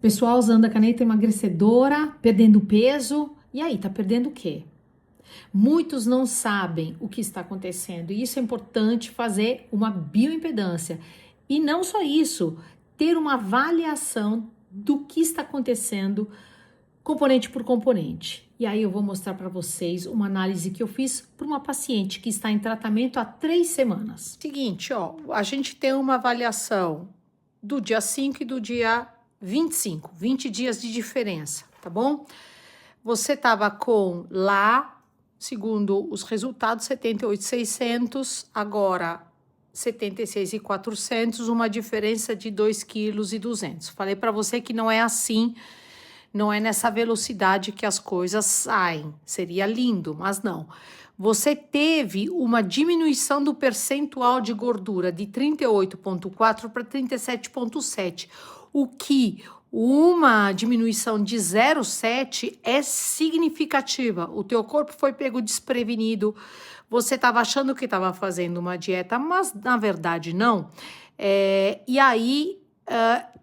Pessoal usando a caneta emagrecedora, perdendo peso. E aí, tá perdendo o quê? Muitos não sabem o que está acontecendo e isso é importante fazer uma bioimpedância. E não só isso, ter uma avaliação do que está acontecendo componente por componente. E aí eu vou mostrar para vocês uma análise que eu fiz para uma paciente que está em tratamento há 3 semanas. Seguinte, ó, a gente tem uma avaliação do dia 5 e do dia 25, 20 dias de diferença, tá bom? Você estava com lá, segundo os resultados, 78,600, agora 76,400, uma diferença de 2,2 kg. Falei para você que não é assim, não é nessa velocidade que as coisas saem. Seria lindo, mas não. Você teve uma diminuição do percentual de gordura de 38,4 para 37,7, o que uma diminuição de 0,7 é significativa. O teu corpo foi pego desprevenido, você estava achando que estava fazendo uma dieta, mas na verdade não. E aí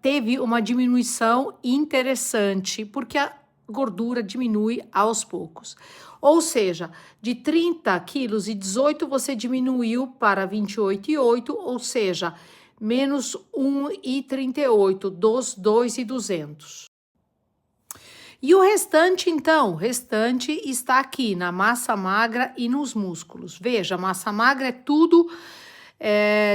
teve uma diminuição interessante, porque a gordura diminui aos poucos. Ou seja, de 30 quilos e 18 você diminuiu para 28,8, ou seja, menos 1,38 dos 2,200. E o restante, então? O restante está aqui na massa magra e nos músculos. Veja, massa magra é tudo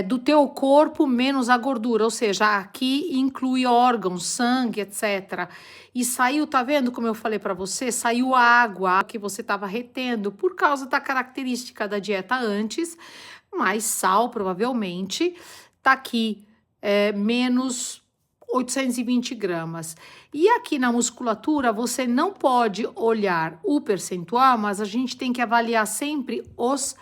do teu corpo menos a gordura, ou seja, aqui inclui órgãos, sangue, etc. E saiu, tá vendo como eu falei para você? Saiu a água que você estava retendo por causa da característica da dieta antes, mais sal provavelmente, tá aqui menos 820 gramas. E aqui na musculatura você não pode olhar o percentual, mas a gente tem que avaliar sempre os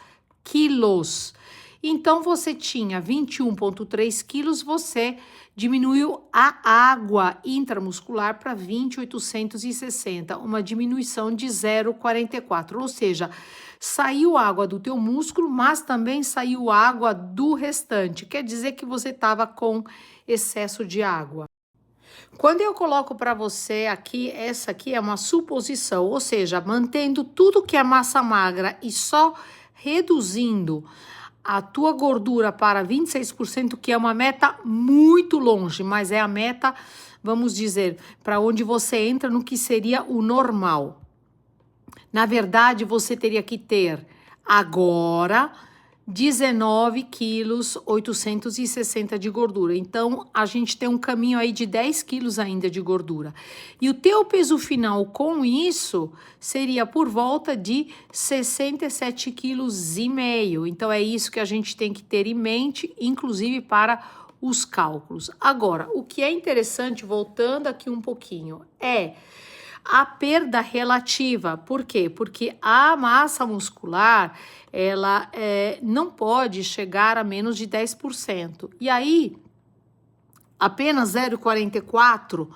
quilos. Então, você tinha 21,3 quilos, você diminuiu a água intramuscular para 20,860, uma diminuição de 0,44, ou seja, saiu água do teu músculo, mas também saiu água do restante, quer dizer que você estava com excesso de água. Quando eu coloco para você aqui, essa aqui é uma suposição, ou seja, mantendo tudo que é massa magra e só reduzindo a tua gordura para 26%, que é uma meta muito longe, mas é a meta, vamos dizer, para onde você entra no que seria o normal. Na verdade, você teria que ter agora 19 quilos 860 de gordura. Então, a gente tem um caminho aí de 10 quilos ainda de gordura. E o teu peso final com isso seria por volta de 67 quilos e meio. Então, é isso que a gente tem que ter em mente, inclusive para os cálculos. Agora, o que é interessante, voltando aqui um pouquinho, é a perda relativa. Por quê? Porque a massa muscular, ela não pode chegar a menos de 10%. E aí, apenas 0,44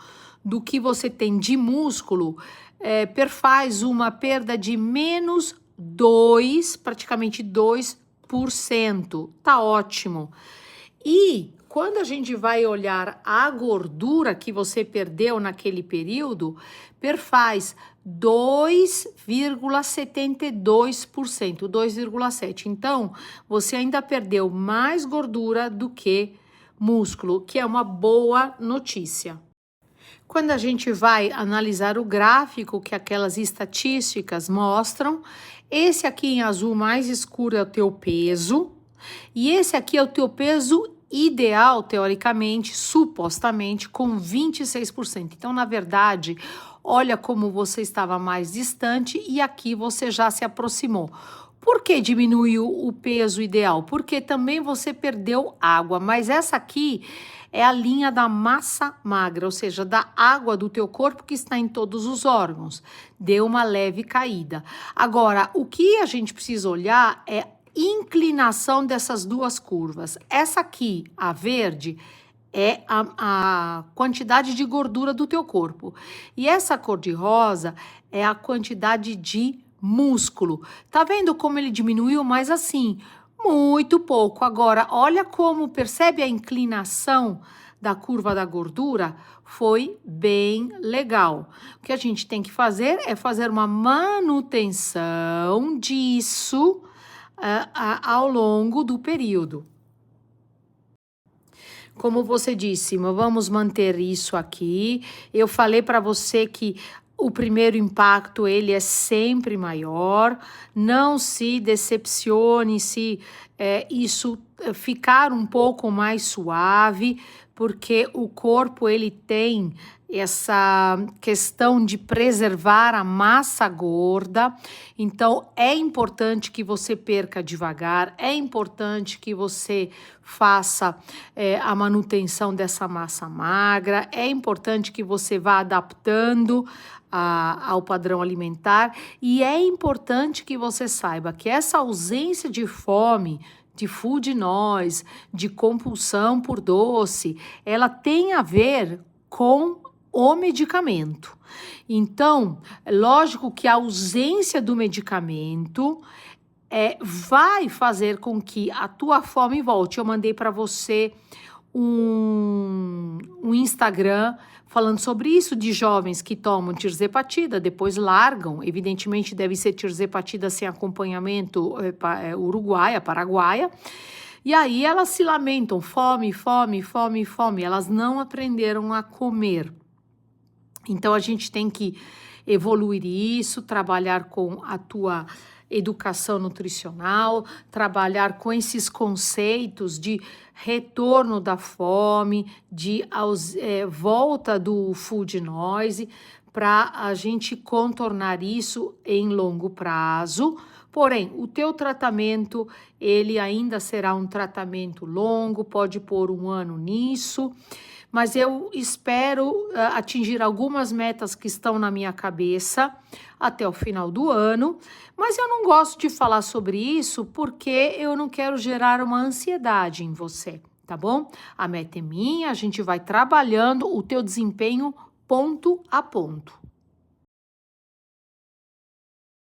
do que você tem de músculo perfaz uma perda de menos 2, praticamente 2%. Tá ótimo. E quando a gente vai olhar a gordura que você perdeu naquele período, perfaz 2,72%, 2,7%. Então, você ainda perdeu mais gordura do que músculo, que é uma boa notícia. Quando a gente vai analisar o gráfico que aquelas estatísticas mostram, esse aqui em azul mais escuro é o teu peso, e esse aqui é o teu peso ideal, teoricamente, supostamente, com 26%. Então, na verdade, olha como você estava mais distante e aqui você já se aproximou. Por que diminuiu o peso ideal? Porque também você perdeu água, mas essa aqui é a linha da massa magra, ou seja, da água do teu corpo que está em todos os órgãos. Deu uma leve caída. Agora, o que a gente precisa olhar é inclinação dessas duas curvas. Essa aqui, a verde, é a quantidade de gordura do teu corpo. E essa cor de rosa é a quantidade de músculo. Tá vendo como ele diminuiu? Mas assim, muito pouco. Agora, olha como percebe a inclinação da curva da gordura foi bem legal. O que a gente tem que fazer é fazer uma manutenção disso ao longo do período. Como você disse, vamos manter isso aqui. Eu falei para você que o primeiro impacto ele é sempre maior. Não se decepcione se isso ficar um pouco mais suave, porque o corpo ele tem essa questão de preservar a massa gorda. Então é importante que você perca devagar, é importante que você faça a manutenção dessa massa magra, é importante que você vá adaptando ao padrão alimentar, e é importante que você saiba que essa ausência de fome, de food noise, de compulsão por doce, ela tem a ver com o medicamento. Então, é lógico que a ausência do medicamento vai fazer com que a tua fome volte. Eu mandei para você um Instagram falando sobre isso, de jovens que tomam tirzepatida, depois largam, evidentemente deve ser tirzepatida sem acompanhamento uruguaia, paraguaia, e aí elas se lamentam, fome, fome, fome, fome, elas não aprenderam a comer. Então a gente tem que evoluir isso, trabalhar com a tua educação nutricional, trabalhar com esses conceitos de retorno da fome, de volta do food noise, para a gente contornar isso em longo prazo. Porém, o teu tratamento, ele ainda será um tratamento longo, pode pôr 1 ano nisso, mas eu espero atingir algumas metas que estão na minha cabeça até o final do ano, mas eu não gosto de falar sobre isso porque eu não quero gerar uma ansiedade em você, tá bom? A meta é minha, a gente vai trabalhando o teu desempenho ponto a ponto.